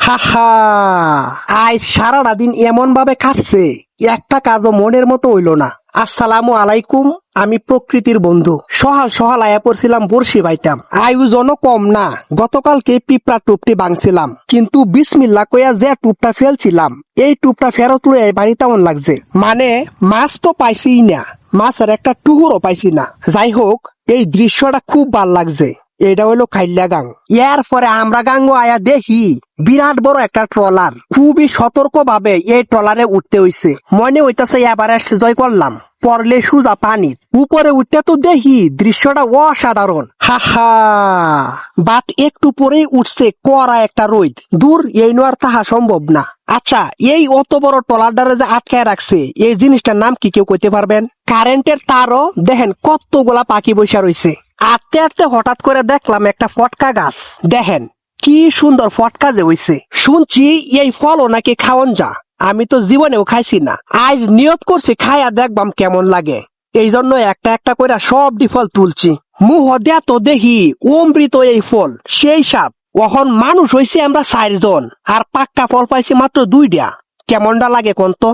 হাহা, আজ সারাটা দিন এমন ভাবে কাটছে, একটা কাজও মনের মতো হইল না। আসসালামু আলাইকুম, আমি প্রকৃতির বন্ধু। সহাল সহাল আয়া পড়ছিলাম বর্ষি বাইতাম, আয়োজনও কম না। গতকালকে পিঁপড়া টুপটি ভাঙছিলাম, কিন্তু বিসমিল্লা কইয়া যে টুপটা ফেলছিলাম, এই টুপটা ফেরত লইয়া বাড়িতে এমন লাগছে। মানে মাছ তো পাইছিই না, মাছের একটা টুকুরও পাইছি না। যাই হোক, এই দৃশ্যটা খুব ভাল লাগছে। এটা হইলো খাইল্লা গাং। এর পরে আমরা গাঙ্গ আয়া দেখি বিরাট বড় একটা ট্রলার। খুবই সতর্ক ভাবে এই ট্রলারে উঠতে হইছে। মনে হইতাছে এভারেস্ট জয় করলাম, পরলে সুজা পানি। উপরে উঠতে তো দেখি দৃশ্যটা অসাধারণ। হাহা, বাট একটু পরেই উঠছে কড়া একটা রোদ। দূর, এই নোয়ার তাহা সম্ভব না। আচ্ছা, এই অত বড় ট্রলারটারে যে আটকায় রাখছে, এই জিনিসটার নাম কি কেউ কইতে পারবেন? কারেন্টের তারও দেখেন কতগুলা পাখি বসে রয়েছে। আটতে আটতে হঠাৎ করে দেখলাম একটা ফটকা গাছ। দেখেন কি সুন্দর ফটকা যে হইছে। শুনছি এই ফলও নাকি খাওয়ান যা। আমি তো জীবনেও খাইছি না, আজ নিয়ত করছি খাইয়া দেখবাম কেমন লাগে। এই জন্য একটা একটা করে সবটি ফল তুলছি। মুহ দেয়া তো দেখি অমৃত এই ফল, সেই স্বাদ। এখন মানুষ হইছে আমরা 4 জন, আর পাক্কা ফল পাইছি মাত্র 2টা। কেমনটা লাগে কোন তো?